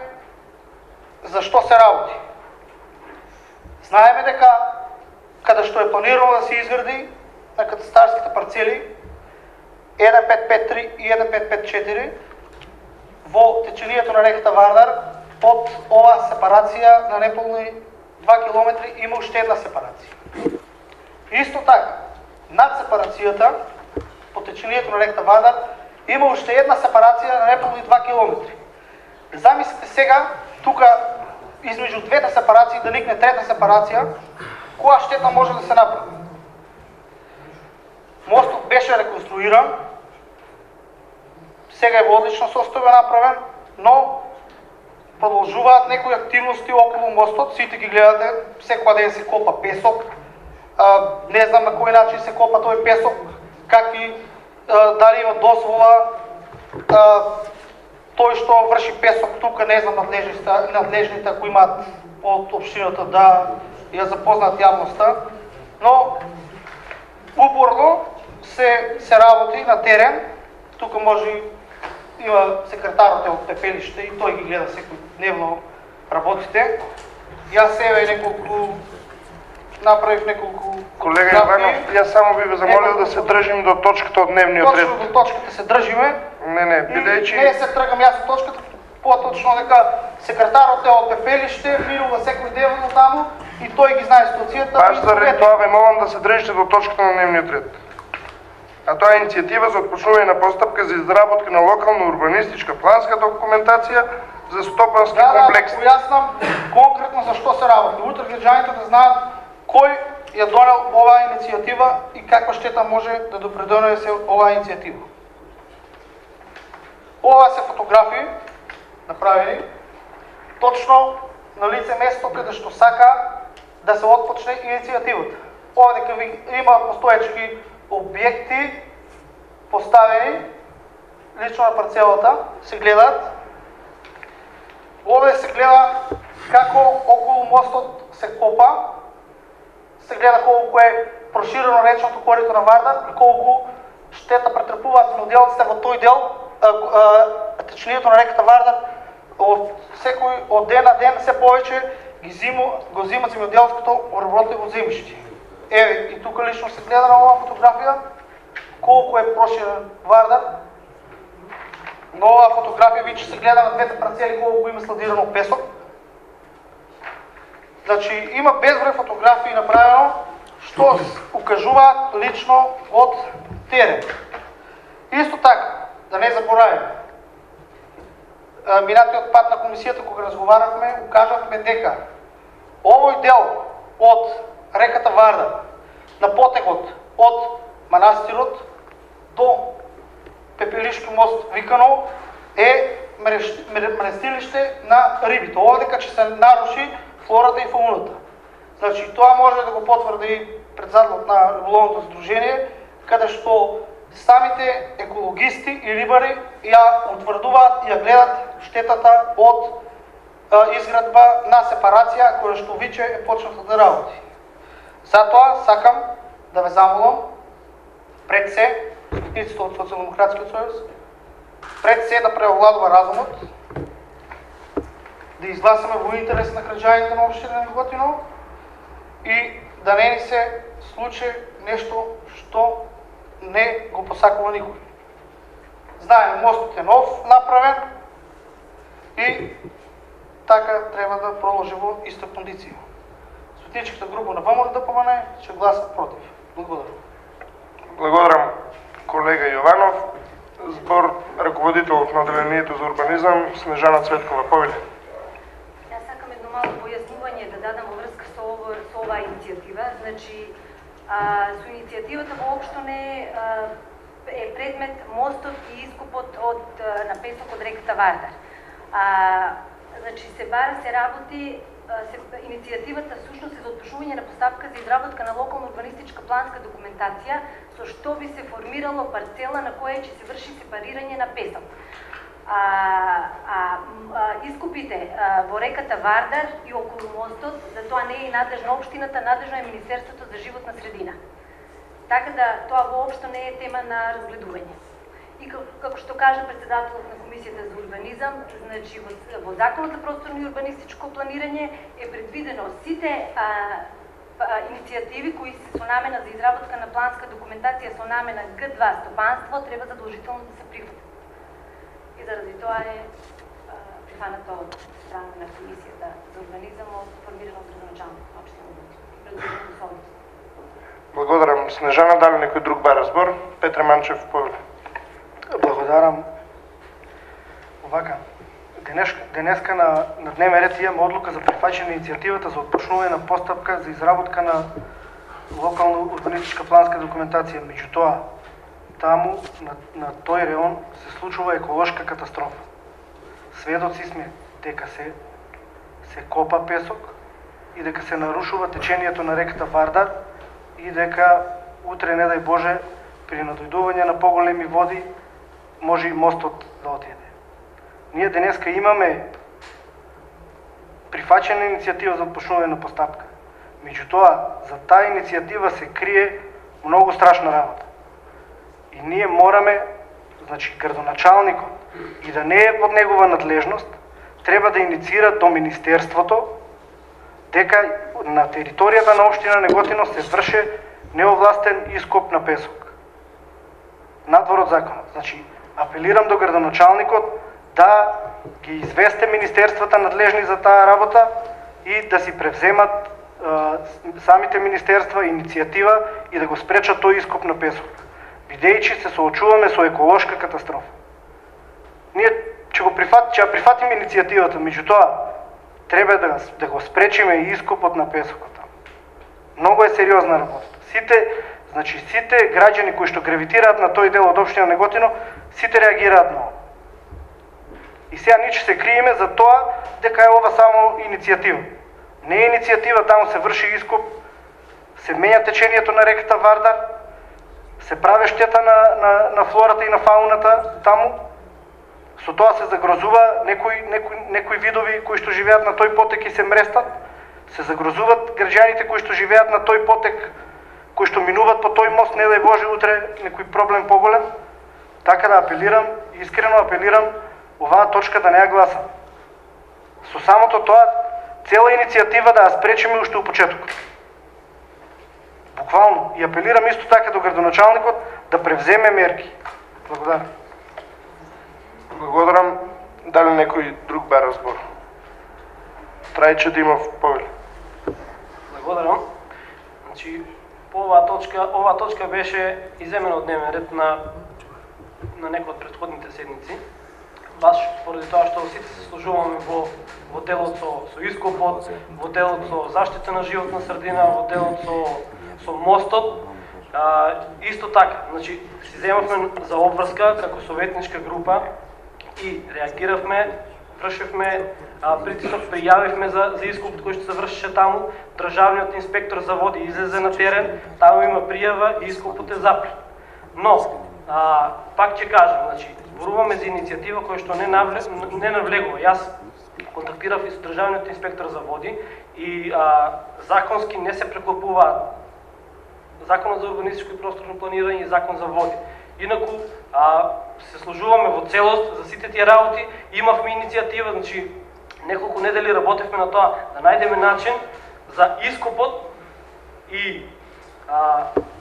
зашто се работи. Знаеме дека каде што е планирано да се изгради на катастарските парцели 1553 и 1554 во течението на реката Вардар, под оваа сепарација на неполни 2 км има уште една сепарација. Исто така, над сепарацијата, по течението на реката Вардар, има уште една сепарација на неполни 2 км. Замислите сега, тука, измеѓу двете сепарации, да никне трета сепарација, која штета може да се направи. Мостот беше реконструиран, сега е во одлично состојба направен, но продолжуваат некои активности околу мостот, сите ги гледате, секој ден се копа песок, не знам на кој начин се копа тој песок, какви, дали има дозвола, тој што врши песок тука, не знам надлежните, ако имаат од општината да ја запознаат јавноста, но упорно се работи на терен, тука може има секретарот од Пепелиште и тој ги гледа секој дневно работите. Јас еве направив неколку... Колега Иванов, јас само би ве замолил да се држим до точката од дневниот ред. Точно до точката се држиме. Не, бидејќи... Не се тргам јас од точката, поточно дека секретарот е од Пепелиште, минува секој ден таму и тој ги знае ситуацијата. Баш заради тоа ве молам да се држите до точката на дневниот ред. А тоа е иницијатива за отпочнување на постапка за изработка на локална урбанистичка планска документација за стопански комплекс. Да, појаснам конкретно за што се работи. Утре граѓаните да знаат кој ја донел оваа иницијатива и каква штета може да допридонесе оваа иницијатива. Ова се фотографии направени точно на лице место къде што сака да се отпочне инициативата. Овде има постоечки објекти поставени лично на парцелата, се гледаат. Овде се гледа како околу мостот се копа, се гледа колку е проширено речното корито на Вардар и колку штета претрпуваат земјоделците во тој дел, течението на реката Вардар од ден на ден се повеќе го зима земјоделското обработливо земјиште. Еве и тука лично се гледа на оваа фотографија колку е проширен Вардар. На оваа фотографија веќе се гледа на двете парцели колку има складирано песок. Значи има безброј фотографии направено што укажуваат лично од терен. Исто така, да не забораваме, минатиот пат на комисијата кога разговарахме, укажавме дека овој дел од реката Вардар, на потекот од манастирот до Пепелишки мост Викано е мрестилиште на рибите. Овдека ќе се наруши флората и фауната. Значи тоа може да го потврди председателот на риболовното здружение, каде што самите екологисти и рибари ја утврдуваат и ја гледат штетата од изградба на сепарација која што веќе е почната да работи. Затоа сакам да ве замолам пред се, сметниците од Социјалдемократскиот сојуз, пред се да преовладува разумот, да изгласаме во интерес на граѓаните на општина Неготино и да не ни се случи нешто што не го посакува никој. Знаеме, мостот е нов направен и така треба да продолжи во иста кондиција. Сметничката група на ВМР-ДПМН ќе гласа против. Благодарам. Благодарам, колега Јованов. Збор раководител на одделението за урбанизам Снежана Цветкова. Повеле. Јас сакам едно мало појаснување да дадам во врска со оваа иницијатива. Значи, со иницијативата воопшто не е предмет мостот и искупот на песок од реката Вардар. Значи, се работи, иницијативата всушност е за отпушување на поставка за изработка на локална урбанистичка планска документација со што би се формирало парцела на која ќе се врши сепарирање на песок. Искупите во реката Вардар и околу мостот, за тоа не е и надлежна општината, надлежно е Министерството за животна средина. Така да тоа воопшто не е тема на разгледување. И како што кажа председателот на Комисијата за урбанизам, значи во Законот за просторно и урбанистичко планирање е предвидено сите иницијативи кои се со намена за изработка на планска документација со намена Г2 стопанство треба задолжително да се прифатат. И заради тоа е прифанато од страна на Комисијата за урбанизам од формирано од градоначалник на општина Неготино. Благодарам, Снежана. Дали некој друг бара збор? Петре Манчев, повеле. Благодарам. Овака, денеска на дневен ред имаме одлука за прифаќање на иницијативата за отпочнување на постапка за изработка на локална урбанистичка планска документација. Меѓутоа, таму на тој реон се случува еколошка катастрофа. Сведоци сме дека се копа песок и дека се нарушува течението на реката Вардар и дека утре, не дај Боже, при надојдување на поголеми води може и мостот да отиде. Ние денеска имаме прифаќена иницијатива за отпочнување на постапка. Меѓутоа, за таа иницијатива се крие многу страшна работа. И ние мораме, значи градоначалникот, и да не е под негова надлежност, треба да инициира до Министерството дека на територијата на општина Неготино се врши неовластен ископ на песок. Надвор од законот. Значи, апелирам до градоначалникот да ги известе министерствата надлежни за таа работа и да си превземат самите министерства иницијатива и да го спречат тој ископ на песок. Бидејќи се соочуваме со еколошка катастрофа. Ние ќе прифатиме иницијативата, меѓутоа треба да го спречиме и ископот на песокот. Многу е сериозна работа. Сите граѓани кои што гравитираат на тој дел од општина Неготино, сите реагираат на ова. И сега ние ще се криеме за тоа дека е ова само иницијатива. Не е иницијатива, таму се врши ископ, се менја течението на реката Вардар, се прави штета на флората и на фауната таму. Со тоа се загрозува некои видови кои што живеат на тој потек и се мрестат. Се загрозуват граѓаните кои што живеат на тој потек, кои што минуваат по тој мост, не дај Боже утре некој проблем поголем. Така да апелирам, искрено апелирам, оваа точка да не ја гласам. Со самото тоа, цела иницијатива да ја спречиме уште у почетокот. Буквално. И апелирам исто така до градоначалникот да превземе мерки. Благодарам. Благодарам. Дали некој друг бара збор? Трајче Димов, повели. Благодарам. Значи, по оваа точка беше иземена од дневен ред на некои од претходните седници. Баш поради тоа што сите се служуваме во делот со ископот, во делот со заштита на животна средина, во делот со мостот. Исто така, значи, си земавме за обврска како советничка група и реагиравме, вршевме притисок, пријавивме за ископот кој што се вршеше таму. Државниот инспектор за води излезе на терен, таму има пријава и ископот е запрет. Но, пак ќе кажам, значи, зборуваме за иницијатива која што не навлегува. Јас контактирав и со државниот инспектор за води и законски не се преклопуваат Законот за урбанистичко и просторно планирање и Закон за води. Инаку се служуваме во целост за сите тие работи. Имавме иницијатива, значи неколку недели работевме на тоа да најдеме начин за ископот и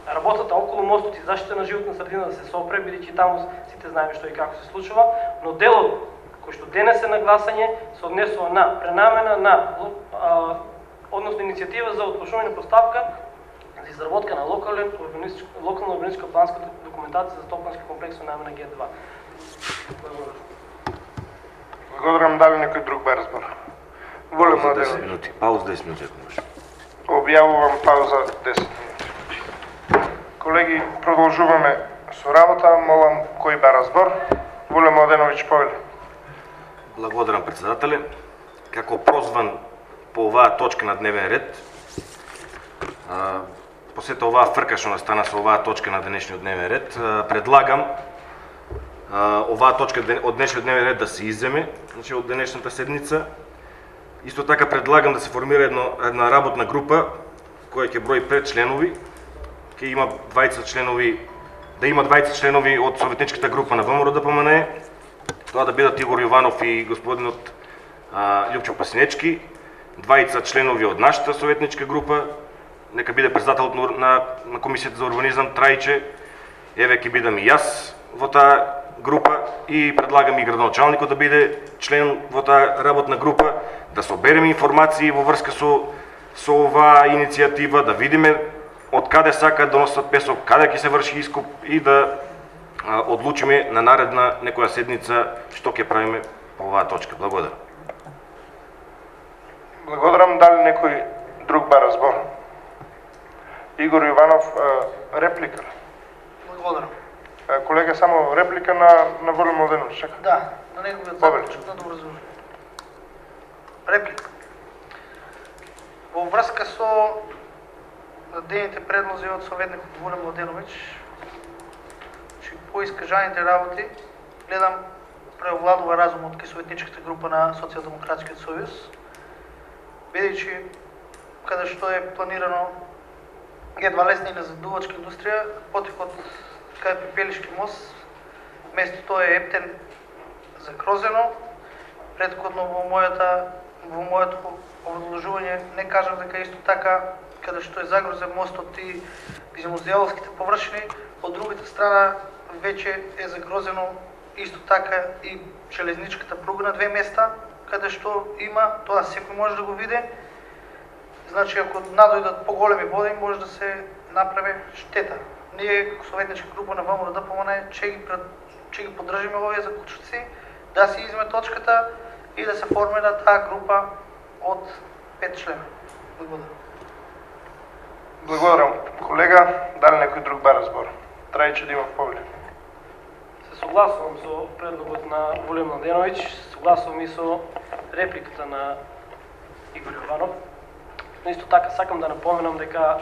работата околу мостот и заштита на животна средина да се сопре, бидејќи таму сите знаеме што и како се случува, но делот кој што денес е на гласање се однесува на пренамена на односно иницијатива за отпушување на поставка за изработка на локална урбанистичка планска документација за топански комплекс со намена Г2. Благодарам. Благодарам. Дали некој друг бара збор? Воле Младеновиќ. 10 минути. Пауза 10 минути, ако може. Објавувам пауза 10 минути. Колеги, продолжуваме со работа. Молам кој бара збор? Воле Младеновиќ, повели. Благодарам, председателе. Како прозван по оваа точка на дневен ред, посета оваа фрка што настана со оваа точка на денешниот дневен ред, предлагам оваа точка од денешниот дневен ред да се иземе, значи од денешната седница. Исто така предлагам да се формира една работна група која ќе брои 5 членови, ќе има 20 членови, да има 20 членови од советничката група на ВМРО-ДПМНЕ, тоа да бидат Игор Јованов и господинот Љупчо Пасинечки, 20 членови од нашата советничка група, нека биде председателот на комисијата за урбанизам Трајче, еве ќе бидам и јас во таа група и предлагам и градоначалникот да биде член во таа работна група, да собереме информации во врска со оваа иницијатива, да видиме од каде сакаат да носат песок, каде ќе се врши ископ и да одлучиме на наредна некоја седница што ќе правиме по оваа точка. Благодарам. Благодарам. Дали некој друг бара збор? Игор Јованов, реплика. Благодарам. Колега, само реплика на Воле Младеновиќ, чека. Да, на неговиот заклучок на добразумение. Реплика. Во врска со дадените предлози од советникот Воле Младеновиќ, че по искажаните работи, гледам преовладува разумот кај советничката група на Социјалдемократскиот сојуз, бидејќи каде што е планирано Г2 лесна и назадувачка индустрија, потикот кај Пепелишки мост, местото е ептен закрозено. Предходно во моето одложување не кажав дека исто така каде што е загрозен мостот и гимназијалските површини, од другата страна веќе е загрозено исто така и железничката пруга на две места, каде што има, тоа секој може да го види. Значи, ако надојдат поголеми води, може да се направи штета. Ние, како советничка група на ВМРО-ДПМНЕ, ќе ги поддржиме овие заклучоци, да се изме точката и да се формира таа група од 5 члена. Благодарам. Благодарам. Колега, дали некој друг бара збор? Трајче Димов, повели. Се согласувам со предлогот на Воле Младеновиќ, согласувам и со репликата на Игор Јованов. Но исто така сакам да напоменам дека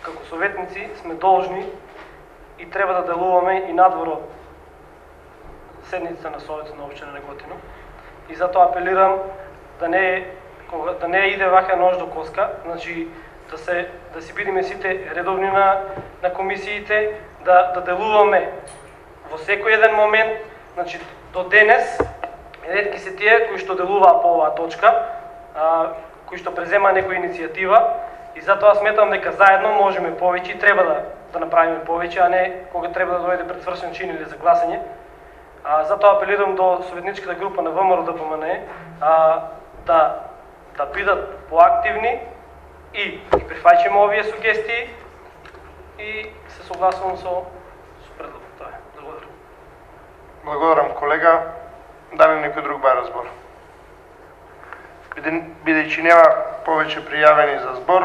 како советници сме должни и треба да делуваме и надвор од седницата на Советот на општина Неготино. И затоа апелирам да не иде вака нож до коска, значи да си бидеме сите редовни на комисиите, да делуваме во секој еден момент, значи до денес ретки се тие кои што делуваа по оваа точка, кои што преземаа некоја иницијатива, и затоа сметам дека заедно можеме повеќе и треба да направиме повеќе, а не кога треба да дојде пред свршен чин или за гласање. Затоа апелирам до советничката група на ВМРО ДПМН да бидат поактивни и прифаќаме овие сугестии и се согласувам со предлогот. Тоа е. Благодарам. Благодарам, колега. Дали некој друг бара збор? Бидејќи нема повеќе пријавени за збор,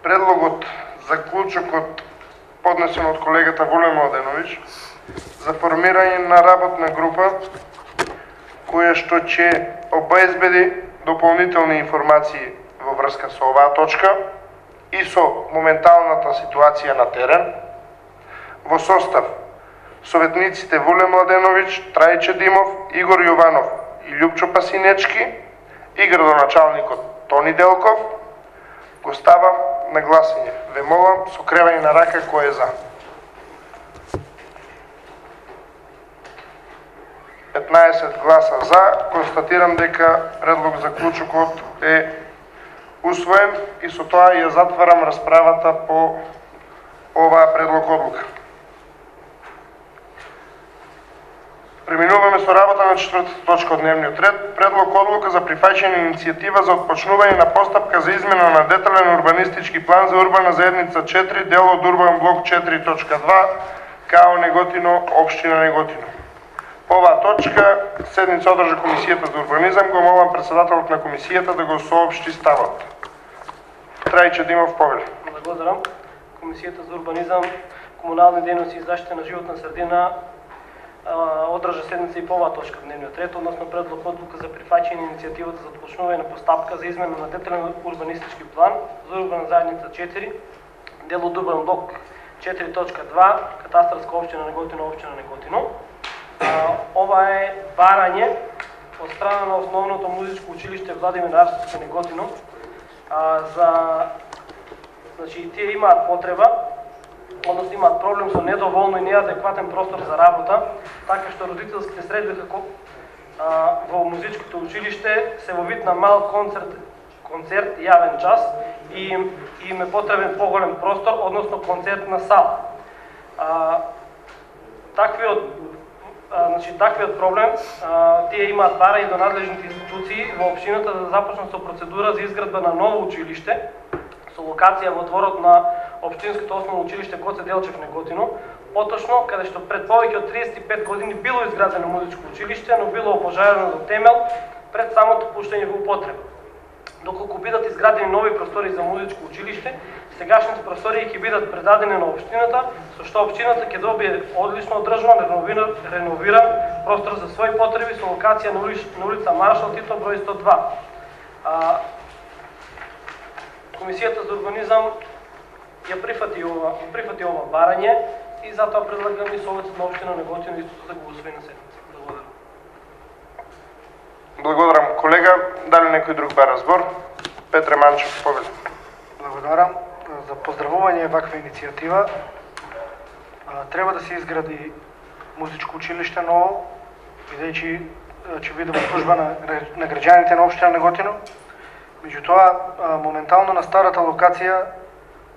предлогот заклучокот поднесен од колегата Воле Младеновиќ за формирање на работна група која што ќе обезбеди дополнителни информации во врска со оваа точка и со моменталната ситуација на терен, во состав советниците Воле Младеновиќ, Трајче Димов, Игор Јованов и Љупчо Пасинечки и градоначалникот Тони Делков, го ставам на гласање. Ве молам со кревање на рака кој е за. 15 гласа за, констатирам дека предлог заклучокот е усвоен и со тоа ја затварам расправата по оваа предлог одлука. Преминуваме со работа на четвртата точка од дневниот ред, предлог одлука за прифаќање иницијатива за отпочнување на постапка за измена на детален урбанистички план за урбана заедница 4, дел од урбан блок 4.2, КАО Неготино, општина Неготино. По оваа точка седница одржа Комисијата за урбанизам, го молам председателот на комисијата да го соопшти ставот. Трајче Димов, повели. Благодарам. Комисијата за урбанизам, комунални дејности и заштита на животна средина одржа седница и по оваа точка од дневниот ред, односно предлог одлука за прифаќање на иницијативата за отпочнување на постапка за измена на детален урбанистички план за урбана заедница 4, дел од урбан блок 4.2, катастарска општина Неготино, општина Неготино. Ова е барање од страна на основното музичко училиште Владимир Арсовски Неготино. Значи, тие имаат потреба, односно имаат проблем со недоволно и неадекватен простор за работа, така што родителските средби како во музичкото училиште се во вид на мал концерт јавен час и им е потребен поголем простор, односно концертна сала. Таквиот проблем тие имаат барање до надлежните институции во општината да започнат со процедура за изградба на ново училиште со локација во дворот на општинското основно училиште Гоце Делчев Неготино, поточно каде што пред повеќе од 35 години било изградено музичко училиште, но било опожарено до темел пред самото пуштање во употреба. Доколку бидат изградени нови простори за музичко училиште, сегашните простори ќе бидат предадени на општината, со што општината ќе добие одлично одржан, реновиран простор за своји потреби со локација на улица Маршал Тито број 102. Комисијата за урбанизам ја прифати ова барање и затоа предлагам и Советот на општина Неготино истото да го усвои на седница. Благодарам. Благодарам, колега. Дали некој друг бара збор? Петре Манчев, повели. Благодарам. За поздравување ваква иницијатива. Треба да се изгради музичко училиште ново, бидејќи ќе биде во служба на граѓаните на општина Неготино. Меѓутоа, моментално на старата локација,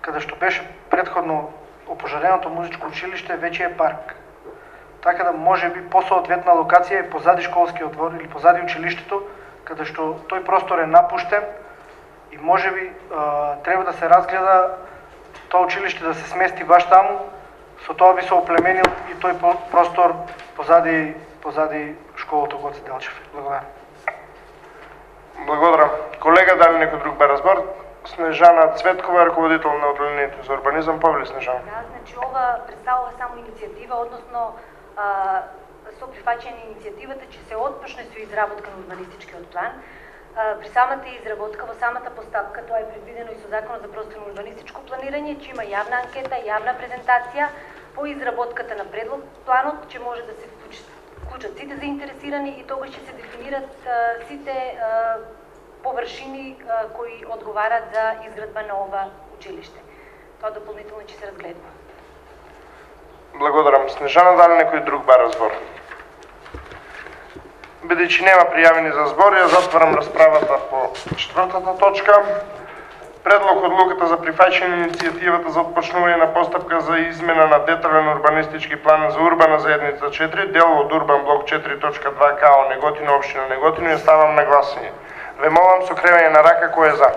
каде што беше претходно опожареното музичко училиште, веќе е парк. Така да може би посоодветна локација е позади школскиот двор или позади училиштето, каде што тој простор е напуштен и може би треба да се разгледа тоа училиште да се смести баш таму, со тоа би се оплеменил и тој простор позади школото Гоце Делчев. Благодарам. Благодарам. Колега, дали некој друг бара збор? Снежана Цветкова, раководител на одделението за урбанизам. Повели, Снежана. Да, значи ова представува само иницијатива, односно со прифаќање на иницијативата ќе се отпочне со изработка на урбанистичкиот план. При самата изработка, во самата постапка, тоа е предвидено и со Законот за просторно урбанистичко планирање, ќе има јавна анкета, јавна презентација по изработката на предлог планот, ќе може да се вклучат сите заинтересирани и тогаш ќе се дефинират сите површини кои одговарат за изградба на ова училиште. Тоа дополнително ќе се разгледа. Благодарам. Снежана, дали некој друг бара збор? Бидејќи нема пријавени за збор, ја затварам расправата по 4-та точка. Предлог одлуката за прифаќање на иницијативата за отпочнување на постапка за измена на детален урбанистички план за урбана заедница 4, дел од Урбан блок 4.2 КАО Неготино, општина Неготино, ја ставам на гласање. Ве молам со кревање на рака кој е за.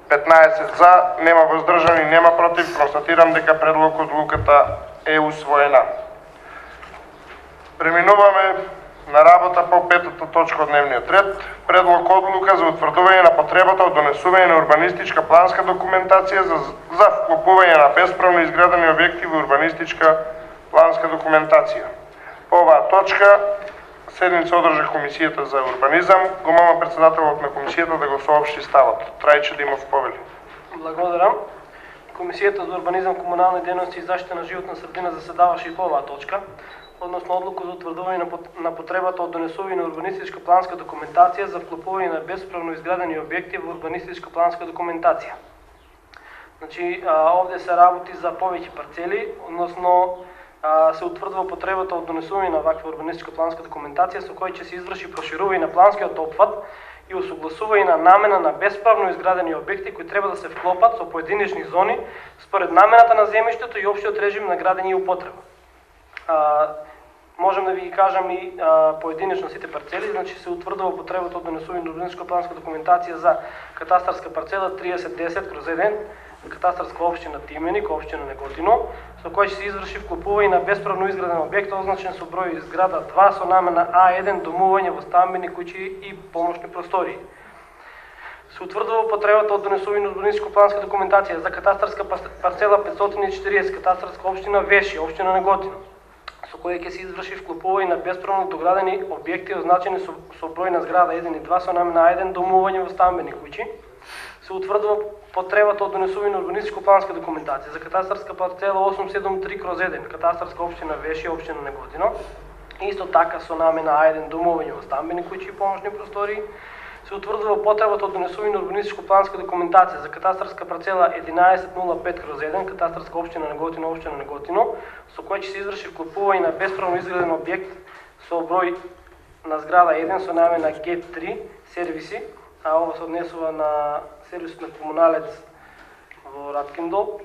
15 за, нема воздржани, нема против. Констатирам дека предлог одлуката е усвоена. Преминуваме на работа по 5-та точка од дневниот ред. Предлог одлука за утврдување на потребата од донесување на урбанистичка планска документација за вклопување на бесправно изградени објекти во урбанистичка планска документација. По оваа точка седница одржа Комисијата за урбанизам. Го молам председателот на комисијата да го соопшти ставот. Трајче Димов повели. Благодарам. Комисијата за урбанизам, комунални дејности и заштита на животна средина заседаваше и по оваа точка, односно одлука за утврдување на потребата од донесување на урбанистичка планска документација за вклопување на бесправно изградени објекти во урбанистичка планска документација. Значи, овде се работи за повеќе парцели, односно се утврдува потребата од донесување на ваква урбанистичка планска документација со која ќе се изврши проширување на планскиот опфат и усогласување на намена на бесправно изградени објекти кои треба да се вклопат со поединечни зони според намената на земјиштето и општиот режим на градење и употреба. Можем да ви ги кажам и поединечно сите парцели, значи се утврдува потребата од донесување на урбанистичка планска документација за катастарска парцела 3010/1, катастарска општина Тименик, општина Неготино, со кој ќе се изврши вклопување на бесправно изграден објект означен со број зграда 2 со намена А1 домување во стамбени куќи и помошни простории. Се утврдува потребата од донесување на урбанистичка планска документација за катастарска парцела 540, катастарска општина Веши, општина Неготино, со која ќе се изврши вклопување на бесправно доградени објекти означени со број на зграда 1 и 2 со намена А1 домување во стамбени куќи. Се утврдува потребата од донесување на урбанистичка планска документација за катастарска парцела 873/1, катастарска општина Веши, општина Неготино, исто така со намена А1 домување во стамбени куќи и помошни простории. Се утврдува потребата од донесување на урбанистичка планска документација за катастарска парцела 1105/1, катастарска општина Неготино, општина Неготино, со која ќе се изврши вклопување на бесправно изграден објект со број на зграда 1 со намена Г3 сервиси, а ова се однесува на сервисот на комуналец во Раткиндол.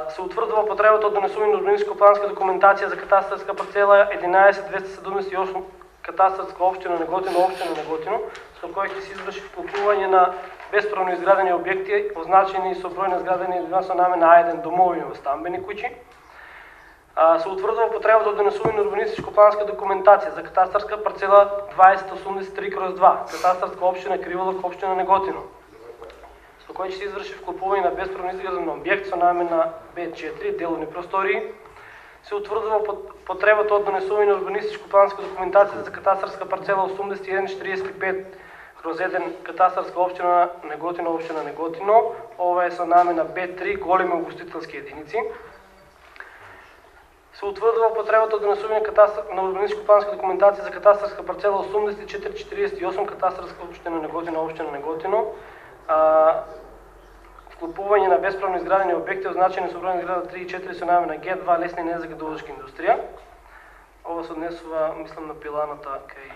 Се утврдува потребата од донесување на урбанистичка планска документација за катастарска парцела 11278, катастарска општина Неготино, општина Неготино, со која ќе се изврши вклопување на бесправно изградени објекти означени со број на зградени со намена А1 домување во стамбени куќи. Се утврдува потребата од донесување на урбанистичка планска документација за катастарска парцела 2083/2, катастарска општина Криволак, општина Неготино, со кој ќе се изврши вклопување на бесправно изграден објект со намена Б4 деловни простории. Се утврдува потребата од донесување на урбанистичка планска документација за катастарска парцела 8145/1, катастарска општина Неготино, општина Неготино, ова е со намена Б3 големи угостителски единици. Се утврдува потребата од донесување на урбанистичка планска документација за катастарска парцела 8448, катастарска општина Неготино, општина Неготино, вклопување на бесправно изградени објекти означени со број на зграда 3 и 4 со намена Г2 лесна и незагадувачка индустрија. Ова се однесува, мислам, на пиланата кај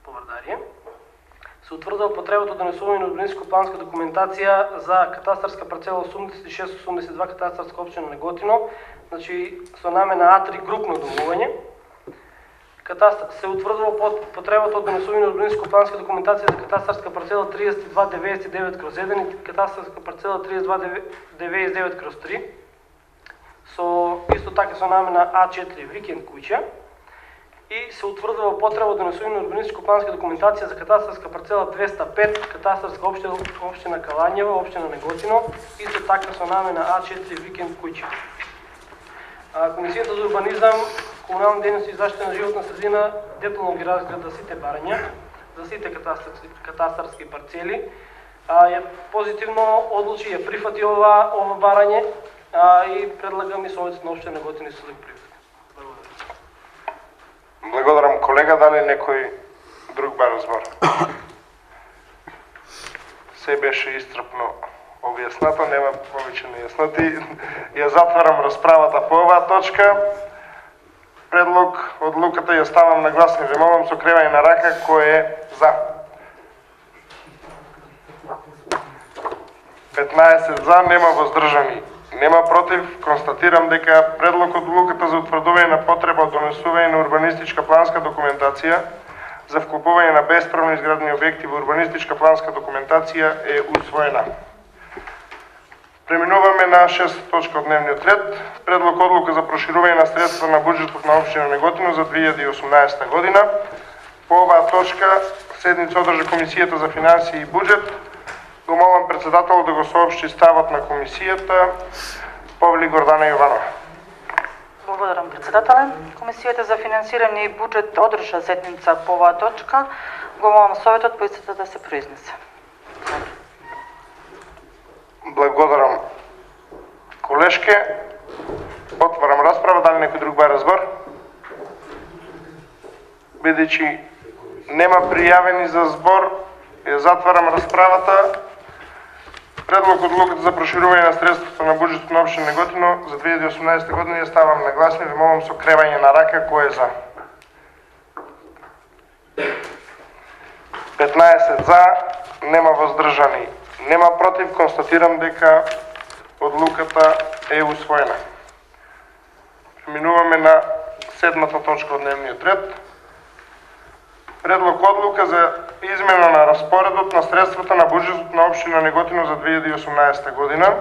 Поврдарие. Се утврдува потребата од донесување на урбанистичка планска документација за катастарска парцела 8682, катастарска општина Неготино, значи со намена А3 групно домување. Се утврдува потребата од донесување на урбанистичка планска документација за катастарска парцела 3299/1 и катастарска парцела 3299/3, со исто така со намена А4 викенд куќа. И се утврдува потреба од донесување на урбанистичка планска документација за катастарска парцела 205, катастарска општина Калањево, општина Неготино, исто така со намена А4 викенд куќа. Комисијата за урбанизам, комунални дейности и заштита на животна средина детално ги разгледа сите барања за сите катастарски парцели. Ја позитивно одлучи, ја прифати ова барање и предлагам и Советот на општина Неготино да го прифати. Благодарам, колега. Дали некој друг ба разбор? Се беше истрпно објаснато, нема повеќе нејасноти. Ја затварам расправата по оваа точка. Предлог одлуката ја ставам на гласни. Ве молам со кревање на рака кој е за. 15 за, нема воздржани, нема против. Констатирам дека предлог одлуката за утврдување на потреба од донесување на урбанистичка планска документација за вклопување на бесправно изградени објекти во урбанистичка планска документација е усвоена. Преминуваме на 6 точка од дневниот ред. Предлог одлука за проширување на средства на буџетот на општина Неготино за 2018 година. По оваа точка седница одржа Комисијата за финансии и буџет. Го молам председателот да го соопшти ставот на комисијата. Повели Гордана Јованова. Благодарам, председателе. Комисијата за финансирање и буџет одржа седница по оваа точка. Го молам Советот по истата да се произнесе. Благодарам, колешке. Отварам расправа. Дали некој друг ба разбор? Бидејќи нема пријавени за збор, ја затварам расправата. Предлог одлуката за проширување на средствата на буџетот на општина Неготино за 2018 година ја ставам на гласни. Ве молам со кревање на рака кој е за. 15 за, нема воздржани, нема против. Констатирам дека одлуката е усвоена. Преминуваме на 7 точка од дневниот ред. Предлог одлука за измена на распоредот на средствата на буџетот на општина Неготино за 2018 година.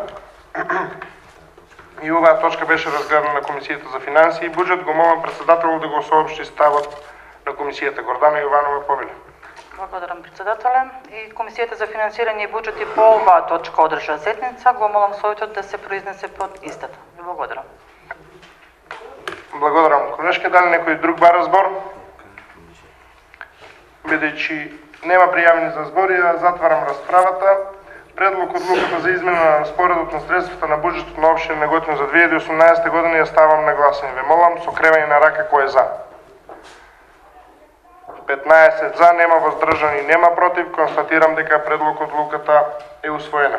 И оваа точка беше разгледана на Комисијата за финансии и буџет. Го молам председателот да го соопшти ставот на комисијата. Гордана Јованова, повели. Благодарам, председателе. И Комисијата за финансирање и буџет и по оваа точка одржа седница. Го молам Советот да се произнесе под истата. Ви благодарам. Благодарам, колешке. Дали некој друг ба разбор? Бидејќи нема пријавени за збор, ја затварам расправата. Предлог одлуката за измена на распоредот на средствата на буџетот на општина Неготино за 2018 година ја ставам на гласање. Ве молам со кревање на рака кој е за. 15 за, нема воздржани, нема против. Констатирам дека предлог одлуката е усвоена.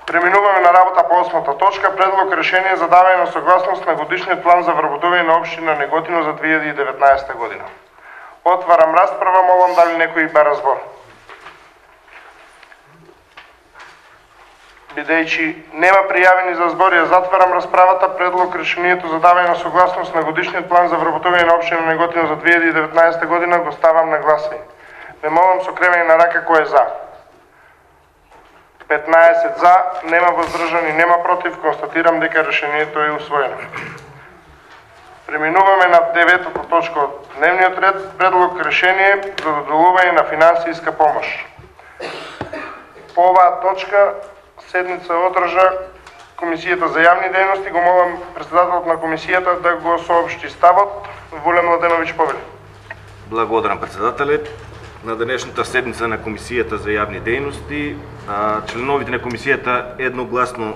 Преминуваме на работа по 8 точка. Предлог решение за давање на согласност на годишниот план за вработување на општина Неготино за 2019 година. Отварам расправа, молам дали некој ба разбор. Бидејќи нема пријавени за збор, ја затварам расправата. Предлог решението за давање на согласност на годишниот план за вработување на општина Неготино за 2019 година го ставам на гласање. Ве молам со кревање на рака кој е за. 15 за, нема воздржани, нема против. Констатирам дека решението е усвоено. Преминуваме на 9 точка од дневниот ред. Предлог решение за доделување на финансиска помош. По оваа точка седница одржа Комисијата за јавни дејности. Го молам председателот на комисијата да го соопшти ставот. Воле Младеновиќ, повели. Благодарам, председателе. На денешната седница на Комисијата за јавни дејности, членовите на комисијата едногласно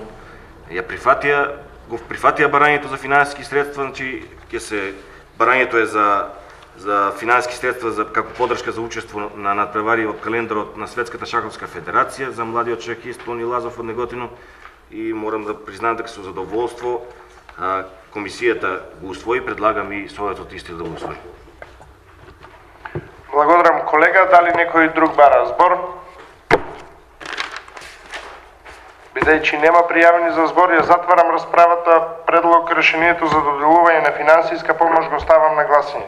ја прифатија барањето за финансиски средства, значи барањето е за финансиски средства за како поддршка за учество на надпревари од календарот на Светската шаховска федерација за младиот шахист Тони Лазов од Неготино, и морам да признам дека со задоволство комисијата го усвои. Предлагам и Советот исти да го усвои. Благодарам, колега. Дали некој друг ба разбор? Бидејќи нема пријавени за збор, ја затварам расправата. Предлог решението за доделување на финансиска помош го ставам на гласање.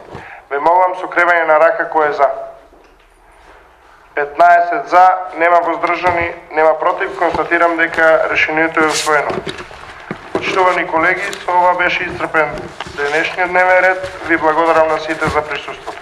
Ве молам со кревање на рака кој е за. 15 за, нема воздржани, нема против. Констатирам дека решението е усвоено. Почитувани колеги, со ова беше исцрпен денешниот дневен ред. Ви благодарам на сите за присуството.